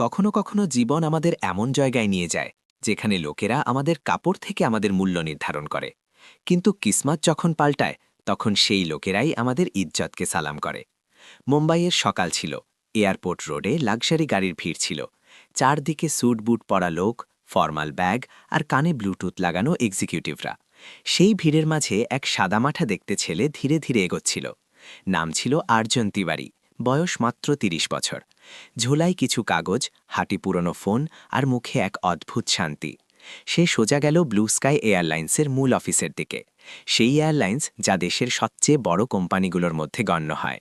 কখনো কখনো জীবন আমাদের এমন জায়গায় নিয়ে যায় যেখানে লোকেরা আমাদের কাপড় থেকে আমাদের মূল্য নির্ধারণ করে, কিন্তু কিসমত যখন পাল্টায় তখন সেই লোকেরাই আমাদের ইজ্জতকে সালাম করে। মুম্বাইয়ের সকাল ছিল। এয়ারপোর্ট রোডে লাক্সারি গাড়ির ভিড় ছিল। চারদিকে স্যুট বুট পরা লোক, ফর্মাল ব্যাগ আর কানে ব্লুটুথ লাগানো এক্সিকিউটিভরা। সেই ভিড়ের মাঝে এক সাদামাঠা দেখতে ছেলে ধীরে ধীরে এগোচ্ছিল। নাম ছিল আর্জুন তিওয়ারি। বয়স মাত্র ৩০ বছর। ঝোলায় কিছু কাগজ, হাঁটি পুরনো ফোন আর মুখে এক অদ্ভুত শান্তি। সে সোজা গেল ব্লু স্কাই এয়ারলাইন্সের মূল অফিসের দিকে, সেই এয়ারলাইন্স যা দেশের সবচেয়ে বড় কোম্পানিগুলোর মধ্যে গণ্য হয়।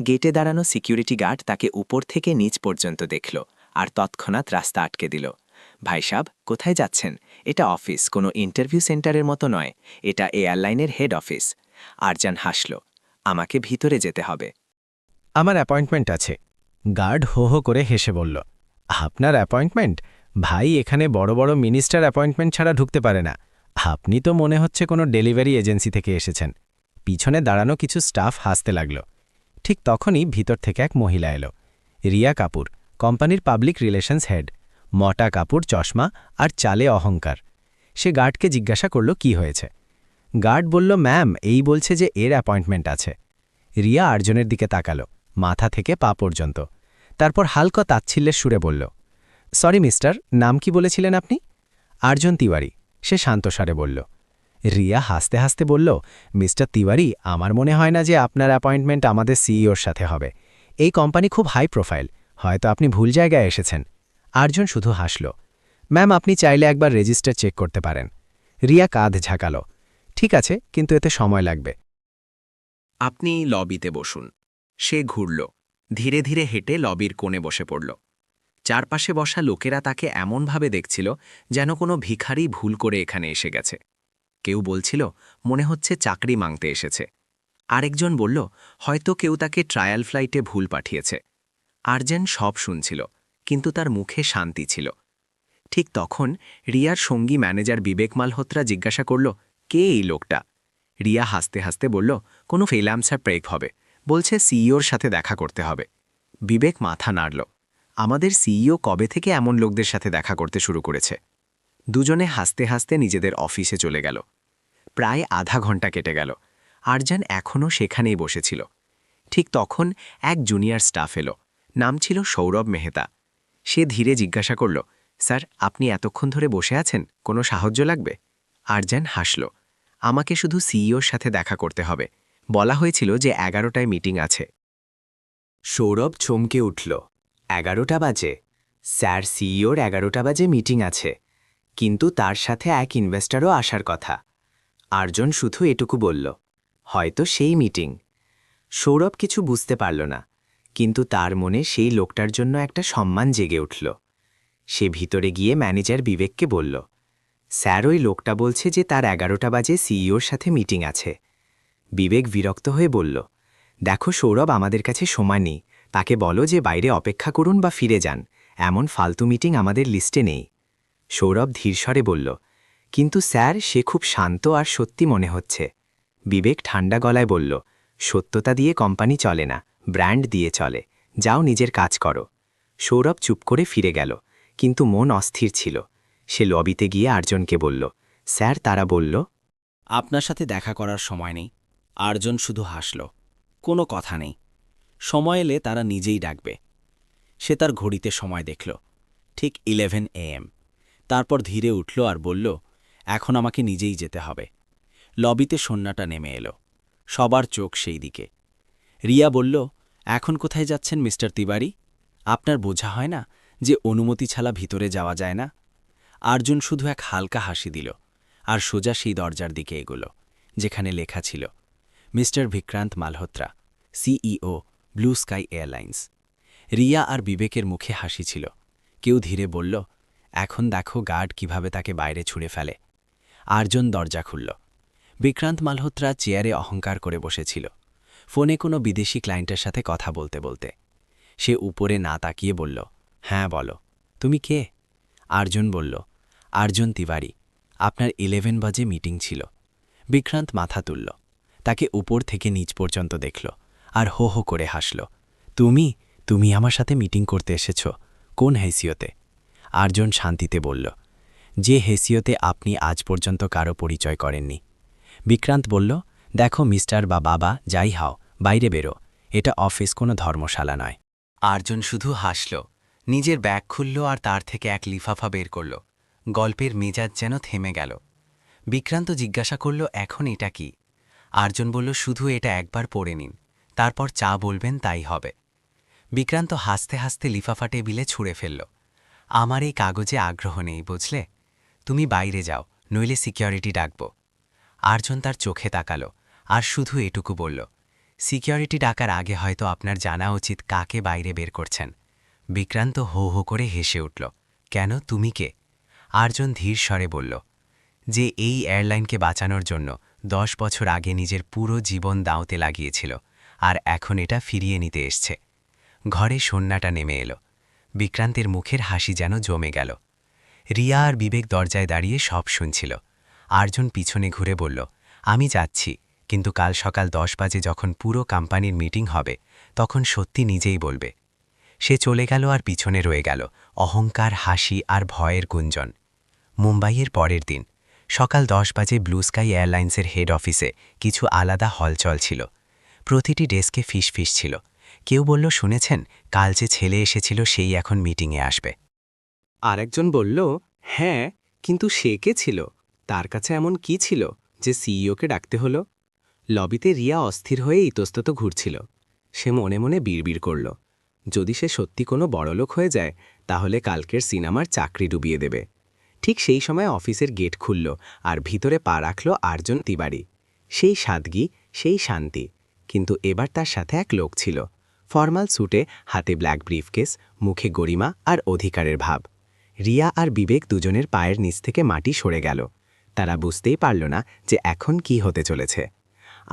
গেটে দাঁড়ানো সিকিউরিটি গার্ড তাকে উপর থেকে নিচ পর্যন্ত দেখল আর তৎক্ষণাৎ রাস্তা আটকে দিল। ভাই সাব, কোথায় যাচ্ছেন? এটা অফিস, কোনো ইন্টারভিউ সেন্টারের মতো নয়। এটা এয়ারলাইনের হেড অফিস। আরজান হাসল। আমাকে ভিতরে যেতে হবে। আমার অ্যাপয়েন্টমেন্ট আছে। গার্ড হো হো করে হেসে বলল, আপনার অ্যাপয়েন্টমেন্ট? ভাই, এখানে বড় বড় মিনিস্টার অ্যাপয়েন্টমেন্ট ছাড়া ঢুকতে পারে না। আপনি তো মনে হচ্ছে কোনো ডেলিভারি এজেন্সি থেকে এসেছেন। পিছনে দাঁড়ানো কিছু স্টাফ হাসতে লাগল। ঠিক তখনই ভিতর থেকে এক মহিলা এলো। রিয়া কাপুর, কোম্পানির পাবলিক রিলেশনস হেড। মোটা কাপুর, চশমা আর চালে অহংকার। সে গার্ডকে জিজ্ঞাসা করল কি হয়েছে। গার্ড বলল, ম্যাম, এই বলছে যে এর অ্যাপয়েন্টমেন্ট আছে। রিয়া আর্জনের দিকে তাকালো, মাথা থেকে পা পর্যন্ত। তারপর হালকা তাচ্ছিল্যের সুরে বলল, সরি মিস্টার, নাম কি বলেছিলেন আপনি? আর্জুন তিওয়ারি, সে শান্তস্বরে বলল। রিয়া হাসতে হাসতে বলল, মিস্টার তিওয়ারি, আমার মনে হয় না যে আপনার অ্যাপয়েন্টমেন্ট আমাদের সিইওর সাথে হবে। এই কোম্পানি খুব হাই প্রোফাইল, হয়তো আপনি ভুল জায়গায় এসেছেন। আর্জুন শুধু হাসল। ম্যাম, আপনি চাইলে একবার রেজিস্টার চেক করতে পারেন। রিয়া কাঁধ ঝাঁকাল। ঠিক আছে, কিন্তু এতে সময় লাগবে। আপনি লবিতে বসুন। সে ঘুরল, ধীরে ধীরে হেঁটে লবির কোণে বসে পড়ল। চারপাশে বসা লোকেরা তাকে এমনভাবে দেখছিল যেন কোনো ভিখারি ভুল করে এখানে এসে গেছে। কেউ বলছিল, মনে হচ্ছে চাকরি মাংতে এসেছে। আরেকজন বলল, হয়তো কেউ তাকে ট্রায়াল ফ্লাইটে ভুল পাঠিয়েছে। আর্জেন সব শুনছিল, কিন্তু তার মুখে শান্তি ছিল। ঠিক তখন রিয়ার সঙ্গী ম্যানেজার বিবেক মালহোত্রা জিজ্ঞাসা করল, কে এই লোকটা? রিয়া হাসতে হাসতে বলল, কোনো ফ্রিল্যান্সার ব্রেক হবে, বলছে সিইওর সাথে দেখা করতে হবে। বিবেক মাথা নাড়ল। আমাদের সিইও কবে থেকে এমন লোকদের সাথে দেখা করতে শুরু করেছে? দুজনে হাসতে হাসতে নিজেদের অফিসে চলে গেল। প্রায় আধা ঘন্টা কেটে গেল। আরজান এখনও সেখানেই বসেছিল। ঠিক তখন এক জুনিয়র স্টাফ এলো। নাম ছিল সৌরভ মেহতা। সে ধীরে জিজ্ঞাসা করল, স্যার, আপনি এতক্ষণ ধরে বসে আছেন, কোনো সাহায্য লাগবে? আরজান হাসল। আমাকে শুধু সিইওর সাথে দেখা করতে হবে। বলা হয়েছিল যে 11টায় মিটিং আছে। সৌরভ চমকে উঠল। 11টা বাজে? স্যার, সিইওর 11টা বাজে মিটিং আছে, কিন্তু তার সাথে এক ইনভেস্টরও আসার কথা। আরজন শুধু এটুকু বলল, হয়তো সেই মিটিং। সৌরভ কিছু বুঝতে পারল না, কিন্তু তার মনে সেই লোকটার জন্য একটা সম্মান জেগে উঠল। সে ভিতরে গিয়ে ম্যানেজার বিবেককে বলল, স্যার, ওই লোকটা বলছে যে তার 11টা বাজে সিইওর সাথে মিটিং আছে। বিবেক বিরক্ত হয়ে বলল, দেখো সৌরভ, আমাদের কাছে সময় নেই। তাকে বলো যে বাইরে অপেক্ষা করুন বা ফিরে যান। এমন ফালতু মিটিং আমাদের লিস্টে নেই। সৌরভ ধীরস্বরে বলল, কিন্তু স্যার, সে খুব শান্ত আর সত্যি মনে হচ্ছে। বিবেক ঠান্ডা গলায় বলল, সত্যতা দিয়ে কোম্পানি চলে না, ব্র্যান্ড দিয়ে চলে। যাও, নিজের কাজ করো। সৌরভ চুপ করে ফিরে গেল, কিন্তু মন অস্থির ছিল। সে লবিতে গিয়ে আর্জনকে বলল, স্যার, তারা বলল আপনার সাথে দেখা করার সময় নেই। আর্জুন শুধু হাসল। কোনো কথা নেই, সময় এলে তারা নিজেই ডাকবে। সে তার ঘড়িতে সময় দেখল, ঠিক 11 AM। তারপর ধীরে উঠল আর বলল, এখন আমাকে নিজেই যেতে হবে। লবিতে সন্নাটা নেমে এলো। সবার চোখ সেই দিকে। রিয়া বলল, এখন কোথায় যাচ্ছেন মিস্টার তিওয়ারি? আপনার বোঝা হয় না যে অনুমতি ছাড়া ভিতরে যাওয়া যায় না? আর্জুন শুধু এক হালকা হাসি দিল আর সোজা সেই দরজার দিকে এগোল, যেখানে লেখা ছিল, mister Vikrant Malhotra, CEO, blue sky airlines. Riya আর বিবেকের মুখে হাসি ছিল। কেউ ধীরে বলল, এখন দেখো গার্ড কিভাবে তাকে বাইরে ছুঁড়ে ফেলে। আর্জুন দরজা খুলল। বিক্রান্ত মালহোত্রা চেয়ারে অহংকার করে বসেছিল, ফোনে কোনো বিদেশি ক্লায়েন্টের সাথে কথা বলতে বলতে। সে উপরে না তাকিয়ে বলল, হ্যাঁ বলো, তুমি কে? আর্জুন বলল, আর্জুন তিওয়ারি, আপনার 11 বাজে মিটিং ছিল। বিক্রান্ত মাথা তুলল, তাকে উপর থেকে নিচ পর্যন্ত দেখল আর হো হো করে হাসল। তুমি তুমি আমার সাথে মিটিং করতে এসেছ? কোন হেসিয়তে? আর্জুন শান্তিতে বলল, যে হেসিয়তে আপনি আজ পর্যন্ত কারো পরিচয় করেননি। বিক্রান্ত বলল, দেখো মিস্টার বা বাবা যাই হও, বাইরে বেরো, এটা অফিস কোনো ধর্মশালা নয়। আর্জুন শুধু হাসল, নিজের ব্যাগ খুলল আর তার থেকে এক লিফাফা বের করল। গল্পের মেজাজ যেন থেমে গেল। বিক্রান্ত জিজ্ঞাসা করল, এখন এটা কি? আর্জুন বলল, শুধু এটা একবার পড়ে নিন, তারপর চা বলবেন তাই হবে। বিক্রান্ত হাসতে হাসতে লিফাফা টেবিলে ছুঁড়ে ফেলল। আমার এই কাগজে আগ্রহ নেই, বুঝলে? তুমি বাইরে যাও, নইলে সিকিউরিটি ডাকব। আর্জুন তার চোখে তাকালো আর শুধু এটুকু বলল, সিকিউরিটি ডাকার আগে হয়তো আপনার জানা উচিত কাকে বাইরে বের করছেন। বিক্রান্ত হো হো করে হেসে উঠল। কেন, তুমি কে? আর্জুন ধীর স্বরে বলল, যে এই এয়ারলাইনকে বাঁচানোর জন্য 10 বছর আগে নিজের পুরো জীবন দাঁওতে লাগিয়েছিল, আর এখন এটা ফিরিয়ে নিতে এসছে। ঘরে সন্নাটা নেমে এলো। বিক্রান্তের মুখের হাসি যেন জমে গেল। রিয়া আর বিবেক দরজায় দাঁড়িয়ে সব শুনছিল। আর্জুন পিছনে ঘুরে বলল, আমি যাচ্ছি, কিন্তু কাল সকাল 10 বাজে যখন পুরো কোম্পানির মিটিং হবে, তখন সত্যি নিজেই বলবে। সে চলে গেল আর পিছনে রয়ে গেল অহংকার, হাসি আর ভয়ের গুঞ্জন। মুম্বাইয়ের পরের দিন সকাল 10 বাজে ব্লু স্কাই এয়ারলাইন্সের হেড অফিসে কিছু আলাদা হলচল ছিল। প্রতিটি ডেস্কে ফিস ছিল। কেউ বলল, শুনেছেন, কাল যে ছেলে এসেছিল সেই এখন মিটিংয়ে আসবে। আরেকজন বলল, হ্যাঁ, কিন্তু সে কে ছিল? তার কাছে এমন কি ছিল যে সিইওকে ডাকতে হলো? লবিতে রিয়া অস্থির হয়ে ইতস্তত ঘুরছিল। সে মনে মনে বিড়বিড় করল, যদি সে সত্যি কোনো বড়লোক হয়ে যায়, তাহলে কালকের সিনেমার চাকরি ডুবিয়ে দেবে। ঠিক সেই সময় অফিসের গেট খুলল আর ভিতরে পা রাখল আর্জুন তিওয়ারি। সেই সাদগি, সেই শান্তি, কিন্তু এবার তার সাথে এক লোক ছিল। ফর্মাল স্যুটে, হাতে ব্ল্যাক ব্রিফকেস, মুখে গরিমা আর অধিকারের ভাব। রিয়া আর বিবেক দুজনের পায়ের নিচ থেকে মাটি সরে গেল। তারা বুঝতেই পারল না যে এখন কি হতে চলেছে।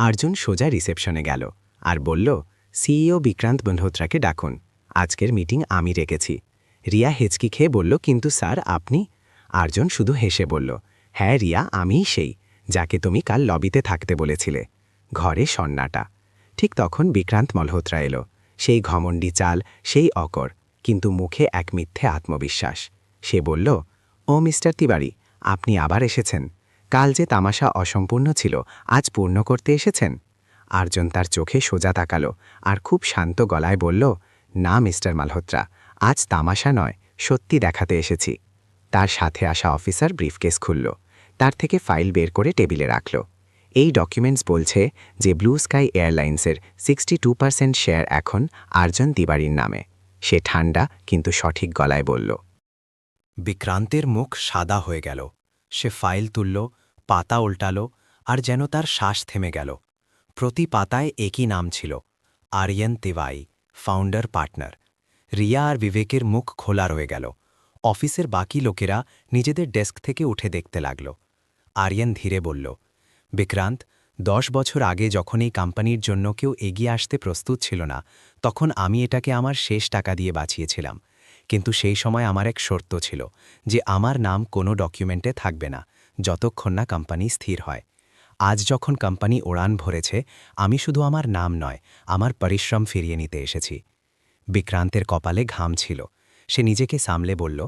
আর্জুন সোজা রিসেপশনে গেল আর বলল, সিইও বিক্রান্ত বন্দ্যোত্রাকে ডাকুন, আজকের মিটিং আমি রেখেছি। রিয়া হেঁচকি খেয়ে বলল, কিন্তু স্যার আপনি? আর্জুন শুধু হেসে বলল, হ্যাঁ রিয়া, আমিই সেই, যাকে তুমি কাল লবিতে থাকতে বলেছিলে। ঘরে সন্নাটা। ঠিক তখন বিক্রান্ত মালহোত্রা এলো। সেই ঘমণ্ডি চাল, সেই অকর, কিন্তু মুখে এক মিথ্যে আত্মবিশ্বাস। সে বলল, ও মিস্টার তিওয়ারি, আপনি আবার এসেছেন। কাল যে তামাশা অসম্পূর্ণ ছিল, আজ পূর্ণ করতে এসেছেন। আর্জুন তার চোখে সোজা তাকালো আর খুব শান্ত গলায় বলল, না মিস্টার মালহোত্রা, আজ তামাশা নয়, সত্যি দেখাতে এসেছি। তার সাথে আসা অফিসার ব্রিফকেস খুলল, তার থেকে ফাইল বের করে টেবিলে রাখল। এই ডকুমেন্টস বলছে যে ব্লু স্কাই এয়ারলাইন্সের 62% শেয়ার এখন আর্জুন তিওয়ারির নামে। সে ঠান্ডা কিন্তু সঠিক গলায় বলল। বিক্রান্তের মুখ সাদা হয়ে গেল। সে ফাইল তুলল, পাতা উল্টালো, আর যেন তার শ্বাস থেমে গেল। প্রতি পাতায় একই নাম ছিল, আর্যন তিওয়ারি, ফাউন্ডার পার্টনার। রিয়া আর বিবেকের মুখ খোলা রয়ে গেল। অফিসের বাকি লোকেরা নিজেদের ডেস্ক থেকে উঠে দেখতে লাগল। আর্যন ধীরে বলল, বিক্রান্ত, 10 বছর আগে যখন এই কোম্পানির জন্য কেউ এগিয়ে আসতে প্রস্তুত ছিল না, তখন আমি এটাকে আমার শেষ টাকা দিয়ে বাঁচিয়েছিলাম। কিন্তু সেই সময় আমার এক শর্ত ছিল যে আমার নাম কোনো ডকুমেন্টে থাকবে না, যতক্ষণ না কোম্পানি স্থির হয়। আজ যখন কোম্পানি উড়ান ভরেছে, আমি শুধু আমার নাম নয়, আমার পরিশ্রম ফিরিয়ে নিতে এসেছি। বিক্রান্তের কপালে ঘাম ছিল। সে নিজেকে সামলে বলল,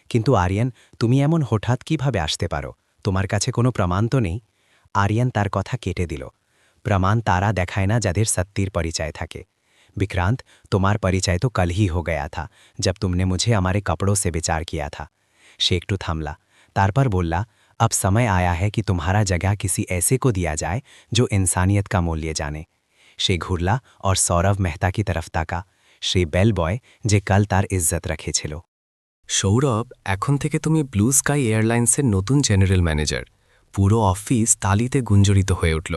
কিন্তু আর্যন, তুমি এমন হঠাৎ কিভাবে আসতে পারো? তোমার কাছে কোনো প্রমাণ তো নেই? আর্যন তার কথা কেটে দিল, প্রমাণ তারা দেখায় না যাদের সত্যির পরিচয় থাকে। विक्रांत, तुम्हार परिचय तो कल ही हो गया था जब तुमने मुझे हमारे कपड़ों से विचार किया था। সে একটু থামলা, তারপর বললা, अब समय आया है कि तुम्हारा जगह किसी ऐसे को दिया जाए जो इंसानियत का मूल्य जाने। সে ঘুরলা और सौरभ मेहता की तरफ ताका, সেই বেল বয় যে কাল তার ইজ্জত রেখেছিল। সৌরভ, এখন থেকে তুমি ব্লু স্কাই এয়ারলাইন্সের নতুন জেনারেল ম্যানেজার। পুরো অফিস তালিতে গুঞ্জরিত হয়ে উঠল।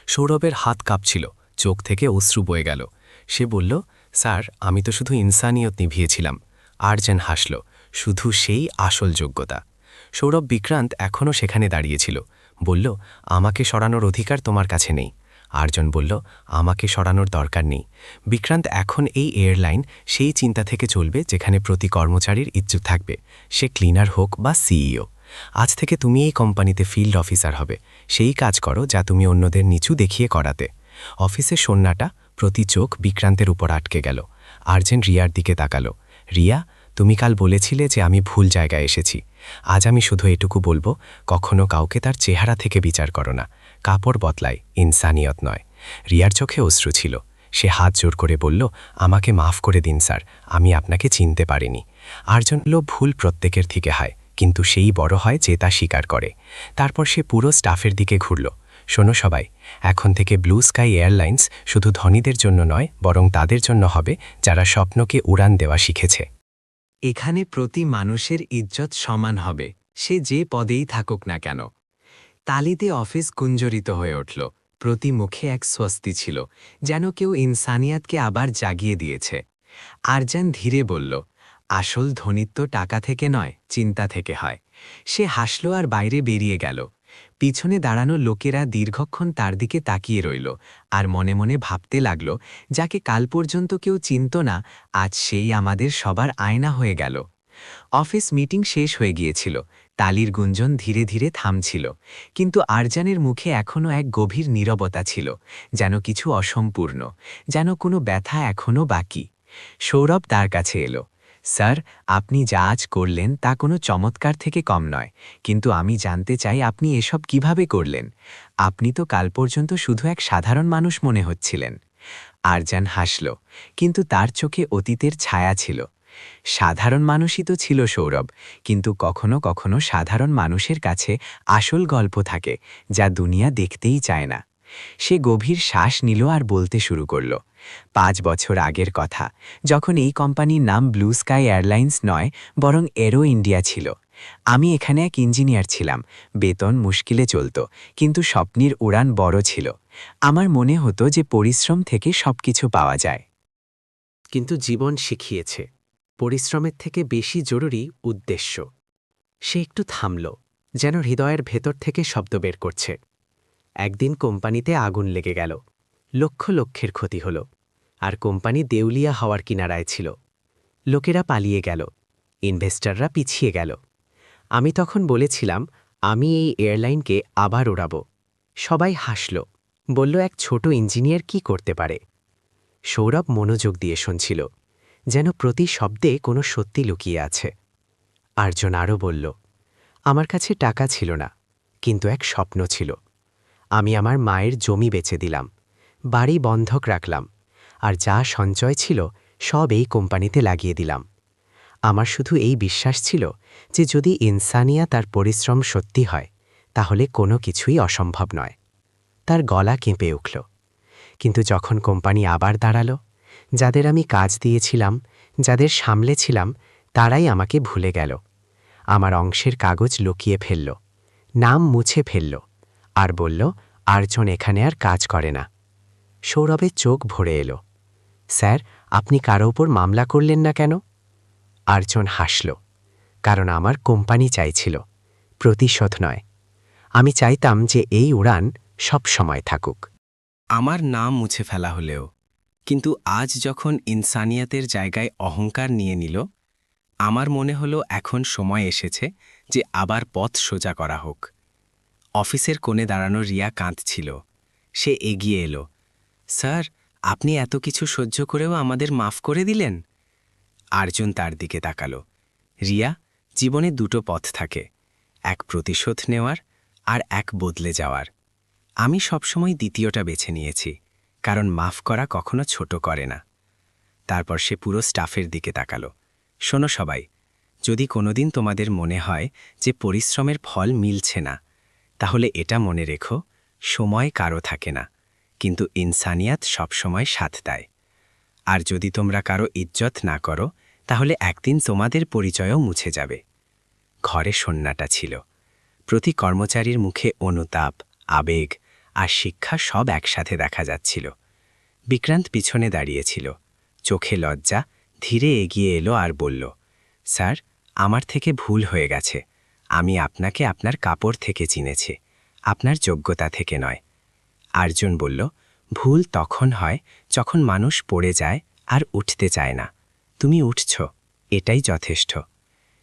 সৌরভের হাত কাঁপছিল, চোখ থেকে অশ্রু বয়ে গেল। সে বলল, স্যার, আমি তো শুধু ইনসানিয়ত নিভিয়েছিলাম। আর্জুন হাসল, শুধু সেই আসল যোগ্যতা। সৌরভ বিক্রান্ত এখনও সেখানে দাঁড়িয়েছিল, বলল, আমাকে সরানোর অধিকার তোমার কাছে নেই। আর্জুন বলল, আমাকে সরানোর দরকার নেই। বিক্রান্ত এখন এই এয়ারলাইন সেই চিন্তা থেকে চলবে যেখানে প্রতি কর্মচারীর ইজ্জত থাকবে, সে ক্লিনার হোক বা সিইও। আজ থেকে তুমি এই কোম্পানিতে ফিল্ড অফিসার হবে, সেই কাজ করো যা তুমি অন্যদের নিচু দেখিয়ে করাতে। অফিসের সন্নাটা, প্রতি চোখ বিক্রান্তের উপর আটকে গেল। আর্জুন রিয়ার দিকে তাকালো। রিয়া, তুমি কাল বলেছিলে যে আমি ভুল জায়গায় এসেছি। আজ আমি শুধু এটুকু বলবো, কখনো কাউকে তার চেহারা থেকে বিচার করো না। কাপড় বদলায়, ইনসানিয়ত নয়। রিয়ার চোখে অশ্রু ছিল। সে হাত জোর করে বলল, আমাকে মাফ করে দিন স্যার, আমি আপনাকে চিনতে পারিনি। আরজন বলল, ভুল প্রত্যেকের থেকে হয়, কিন্তু সেই বড় হয় যে তা স্বীকার করে। তারপর সে পুরো স্টাফের দিকে ঘুরল। শোনো সবাই, এখন থেকে ব্লু স্কাই এয়ারলাইন্স শুধু ধনীদের জন্য নয়, বরং তাদের জন্য হবে যারা স্বপ্নকে উড়ান দেওয়া শিখেছে। এখানে প্রতি মানুষের ইজ্জত সমান হবে, সে যে পদেই থাকুক না কেন। তালিতে অফিস কুঞ্জরিত হয়ে উঠল। প্রতি মুখে এক স্বস্তি ছিল, যেন কেউ ইনসানিয়াতকে আবার জাগিয়ে দিয়েছে। আরজান ধীরে বলল, আসল ধনিত্ব টাকা থেকে নয়, চিন্তা থেকে হয়। সে হাসল আর বাইরে বেরিয়ে গেল। পিছনে দাঁড়ানো লোকেরা দীর্ঘক্ষণ তার দিকে তাকিয়ে রইল, আর মনে মনে ভাবতে লাগল, যাকে কাল পর্যন্ত কেউ চিনত না, আজ সেই আমাদের সবার আয়না হয়ে গেল। অফিস মিটিং শেষ হয়ে গিয়েছিল। তালির গুঞ্জন ধীরে ধীরে থামছিল, কিন্তু আরজানের মুখে এখনও এক গভীর নীরবতা ছিল, যেন কিছু অসম্পূর্ণ, যেন কোনো ব্যথা এখনও বাকি। সৌরভ তার কাছে এলো। স্যার, আপনি যা আজ করলেন তা কোনো চমৎকার থেকে কম নয়, কিন্তু আমি জানতে চাই আপনি এসব কিভাবে করলেন। আপনি তো কাল পর্যন্ত শুধু এক সাধারণ মানুষ মনে হচ্ছিলেন। আরজান হাসল, কিন্তু তার চোখে অতীতের ছায়া ছিল। সাধারণ মানুষই তো ছিল সৌরভ, কিন্তু কখনো কখনো সাধারণ মানুষের কাছে আসল গল্প থাকে, যা দুনিয়া দেখতেই চায় না। সে গভীর শ্বাস নিল আর বলতে শুরু করল, 5 বছর আগের কথা, যখন এই কোম্পানির নাম ব্লু স্কাই এয়ারলাইন্স নয়, বরং এরো ইন্ডিয়া ছিল। আমি এখানে এক ইঞ্জিনিয়ার ছিলাম, বেতন মুশকিলে চলত, কিন্তু স্বপ্নের উড়ান বড় ছিল। আমার মনে হতো যে পরিশ্রম থেকে সবকিছু পাওয়া যায়। কিন্তু জীবন শিখিয়েছে, পরিশ্রমের থেকে বেশি জরুরি উদ্দেশ্য। সে একটু থামল, যেন হৃদয়ের ভেতর থেকে শব্দ বের করছে। একদিন কোম্পানিতে আগুন লেগে গেল, লক্ষ লক্ষের ক্ষতি হল, আর কোম্পানি দেউলিয়া হওয়ার কিনারায় ছিল। লোকেরা পালিয়ে গেল, ইনভেস্টররা পিছিয়ে গেল। আমি তখন বলেছিলাম, আমি এই এয়ারলাইনকে আবার উড়াব। সবাই হাসল, বলল, এক ছোট ইঞ্জিনিয়ার কি করতে পারে। সৌরভ মনোযোগ দিয়ে শুনছিল, যেন প্রতি শব্দে কোনো সত্যি লুকিয়ে আছে। আরজন আরও বলল, আমার কাছে টাকা ছিল না, কিন্তু এক স্বপ্ন ছিল। আমি আমার মায়ের জমি বেচে দিলাম, বাড়ি বন্ধক রাখলাম, আর যা সঞ্চয় ছিল সব এই কোম্পানিতে লাগিয়ে দিলাম। আমার শুধু এই বিশ্বাস ছিল যে যদি ইনসানিয়া তার পরিশ্রম সত্যি হয়, তাহলে কোনো কিছুই অসম্ভব নয়। তার গলা কেঁপে উঠল। কিন্তু যখন কোম্পানি আবার দাঁড়াল, যাদের আমি কাজ দিয়েছিলাম, যাদের সামলেছিলাম, তারাই আমাকে ভুলে গেল। আমার অংশের কাগজ লুকিয়ে ফেলল, নাম মুছে ফেলল, আর বলল, আরজন এখানে আর কাজ করে না। সৌরভের চোখ ভরে এলো। স্যার, আপনি কারো ওপর মামলা করলেন না কেন? আরজন হাসল, কারণ আমার কোম্পানি চাইছিল, প্রতিশোধ নয়। আমি চাইতাম যে এই উড়ান সব সময় থাকুক। আমার নাম মুছে ফেলা হলেও, কিন্তু আজ যখন ইনসানিয়াতের জায়গায় অহংকার নিয়ে নিল, আমার মনে হলো এখন সময় এসেছে যে আবার পথ সোজা করা হোক। অফিসের কোণে দাঁড়ানো রিয়া কাঁদছিল। সে এগিয়ে এলো। স্যার, আপনি এত কিছু সহ্য করেও আমাদের মাফ করে দিলেন? আরজন তার দিকে তাকালো। রিয়া, জীবনে দুটো পথ থাকে, এক প্রতিশোধ নেওয়ার আর এক বদলে যাওয়ার। আমি সবসময় দ্বিতীয়টা বেছে নিয়েছি, কারণ মাফ করা কখনো ছোট করে না। তারপর সে পুরো স্টাফের দিকে তাকালো। শোনো সবাই, যদি কোনোদিন তোমাদের মনে হয় যে পরিশ্রমের ফল মিলছে না, তাহলে এটা মনে রেখো, সময় কারো থাকে না, কিন্তু ইনসানিয়াত সবসময় সাথ দেয়। আর যদি তোমরা কারো ইজ্জত না করো, তাহলে একদিন তোমাদের পরিচয়ও মুছে যাবে। ঘরে সন্নাটা ছিল। প্রতি কর্মচারীর মুখে অনুতাপ, আবেগ আর শিক্ষা সব একসাথে দেখা যাচ্ছিল। বিক্রান্ত পিছনে দাঁড়িয়েছিল, চোখে লজ্জা। ধীরে এগিয়ে এলো আর বলল, স্যার, আমার থেকে ভুল হয়ে গেছে। আমি আপনাকে আপনার কাপড় থেকে চিনেছি, আপনার যোগ্যতা থেকে নয়। আরজন বলল, ভুল তখন হয় যখন মানুষ পড়ে যায় আর উঠতে চায় না। তুমি উঠছ, এটাই যথেষ্ট।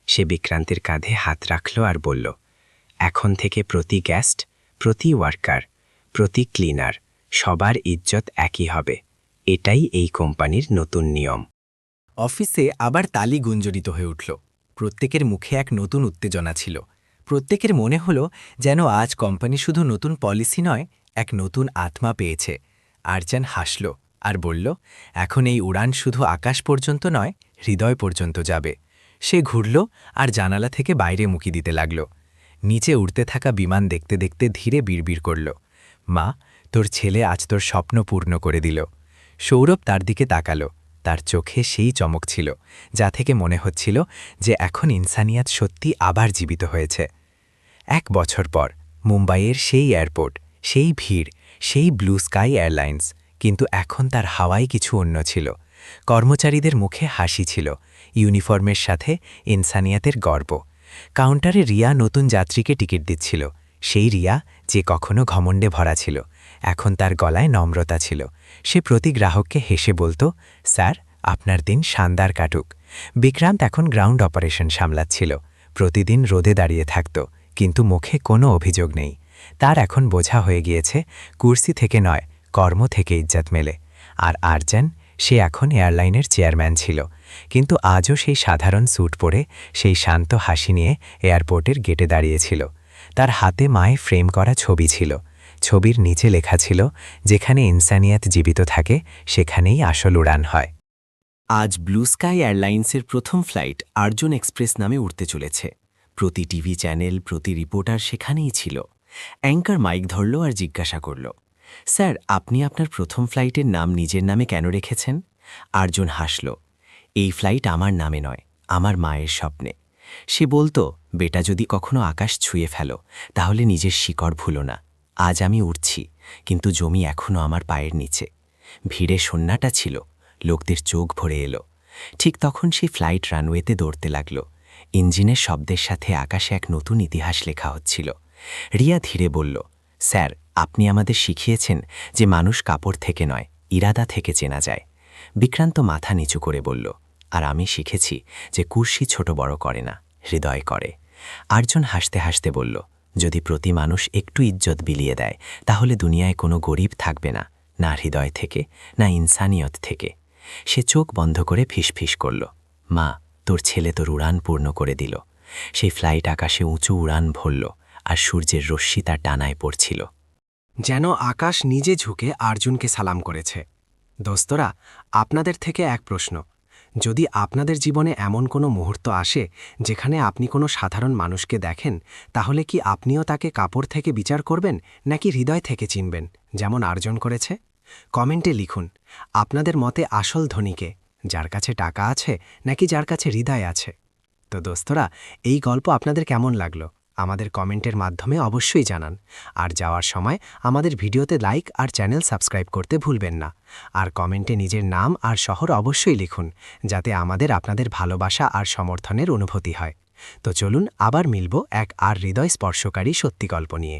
সে বিক্রান্তের কাঁধে হাত রাখল আর বলল, এখন থেকে প্রতি গেস্ট, প্রতি ওয়ার্কার, প্রতি ক্লিনার, সবার ইজ্জত একই হবে। এটাই এই কোম্পানির নতুন নিয়ম। অফিসে আবার তালি গুঞ্জরিত হয়ে উঠল। প্রত্যেকের মুখে এক নতুন উত্তেজনা ছিল। প্রত্যেকের মনে হল যেন আজ কোম্পানি শুধু নতুন পলিসি নয়, এক নতুন আত্মা পেয়েছে। আরজান হাসল আর বলল, এখন এই উড়ান শুধু আকাশ পর্যন্ত নয়, হৃদয় পর্যন্ত যাবে। সে ঘুরল আর জানালা থেকে বাইরে মুখি দিতে লাগল। নিচে উড়তে থাকা বিমান দেখতে দেখতে ধীরে বিড়বিড় করল, মা, তোর ছেলে আজ তোর স্বপ্ন পূর্ণ করে দিল। সৌরভ তার দিকে তাকাল। তার চোখে সেই চমক ছিল যা থেকে মনে হচ্ছিল যে এখন ইনসানিয়াত সত্যি আবার জীবিত হয়েছে। 1 বছর পর মুম্বাইয়ের সেই এয়ারপোর্ট, সেই ভিড়, সেই ব্লু স্কাই এয়ারলাইন্স, কিন্তু এখন তার হাওয়ায় কিছু অন্য ছিল। কর্মচারীদের মুখে হাসি ছিল, ইউনিফর্মের সাথে ইনসানিয়াতের গর্ব। কাউন্টারে রিয়া নতুন যাত্রীকে টিকিট দিচ্ছিল, সেই রিয়া যে কখনো ঘমণ্ডে ভরা ছিল, এখন তার গলায় নম্রতা ছিল। সে প্রতি গ্রাহককে হেসে বলতো, স্যার, আপনার দিন শানদার কাটুক। বিক্রান্ত এখন গ্রাউন্ড অপারেশন সামলাচ্ছিল, প্রতিদিন রোদে দাঁড়িয়ে থাকত, কিন্তু মুখে কোনো অভিযোগ নেই। তার এখন বোঝা হয়ে গিয়েছে, কুর্সি থেকে নয়, কর্ম থেকে ইজ্জত মেলে। আর আরজান, সে এখন এয়ারলাইনের চেয়ারম্যান ছিল, কিন্তু আজও সেই সাধারণ স্যুট পরে, সেই শান্ত হাসি নিয়ে এয়ারপোর্টের গেটে দাঁড়িয়েছিল। তার হাতে মায়ে ফ্রেম করা ছবি ছিল। ছবির নিচে লেখা ছিল, যেখানে ইনসানিয়াত জীবিত থাকে সেখানেই আসল উড়ান হয়। আজ ব্লু স্কাই এয়ারলাইন্সের প্রথম ফ্লাইট আর্জুন এক্সপ্রেস নামে উড়তে চলেছে। প্রতি টিভি চ্যানেল, প্রতি রিপোর্টার সেখানেই ছিল। অ্যাঙ্কার মাইক ধরল আর জিজ্ঞাসা করল, স্যার, আপনি আপনার প্রথম ফ্লাইটের নাম নিজের নামে কেন রেখেছেন? আর্জুন হাসল, এই ফ্লাইট আমার নামে নয়, আমার মায়ের স্বপ্নে। সে বলতো, বেটা, যদি কখনো আকাশ ছুঁয়ে ফেলো তাহলে নিজের শিকড় ভুলো না। আজ আমি উড়ছি, কিন্তু জমি এখনও আমার পায়ের নিচে। ভিড়ে সন্নাটা ছিল, লোকদের চোখ ভরে এলো। ঠিক তখন সেই ফ্লাইট রানওয়েতে দৌড়তে লাগল। ইঞ্জিনের শব্দের সাথে আকাশে এক নতুন ইতিহাস লেখা হচ্ছিল। রিয়া ধীরে বলল, স্যার, আপনি আমাদের শিখিয়েছেন যে মানুষ কাপড় থেকে নয়, ইরাদা থেকে চেনা যায়। বিক্রান্ত মাথা নিচু করে বলল, আর আমি শিখেছি যে কুর্সি ছোট বড় করে না, হৃদয় করে। আর্জুন হাসতে হাসতে বলল, যদি প্রতি মানুষ একটু ইজ্জত বিলিয়ে দেয় তাহলে দুনিয়ায় কোনো গরিব থাকবে না, না হৃদয় থেকে, না ইনসানিয়ত থেকে। সে চোখ বন্ধ করে ফিসফিস করল, মা, তোর ছেলে তোর উড়ান পূর্ণ করে দিল। সেই ফ্লাইট আকাশে উঁচু উড়ান ভরল, আর সূর্যের রশ্মি তার ডানায় পড়ছিল। যেন আকাশ নিজে ঝুঁকে আর্জুনকে সালাম করেছে। দোস্তরা, আপনাদের থেকে এক প্রশ্ন, যদি আপনাদের জীবনে এমন কোনো মুহূর্ত আসে যেখানে আপনি কোনো সাধারণ মানুষকে দেখেন, তাহলে কি আপনিও তাকে কাপড় থেকে বিচার করবেন নাকি হৃদয় থেকে চিনবেন, যেমন আর্জন করেছে? কমেন্টে লিখুন আপনাদের মতে আসল ধনীকে, যার কাছে টাকা আছে নাকি যার কাছে হৃদয় আছে। তো দোস্তরা, এই গল্প আপনাদের কেমন লাগলো আমাদের কমেন্টের মাধ্যমে অবশ্যই জানান। আর যাওয়ার সময় আমাদের ভিডিওতে লাইক আর চ্যানেল সাবস্ক্রাইব করতে ভুলবেন না। আর কমেন্টে নিজের নাম আর শহর অবশ্যই লিখুন, যাতে আমাদের আপনাদের ভালোবাসা আর সমর্থনের অনুভূতি হয়। তো চলুন আবার মিলব এক আর হৃদয় স্পর্শকারী সত্যি গল্প নিয়ে।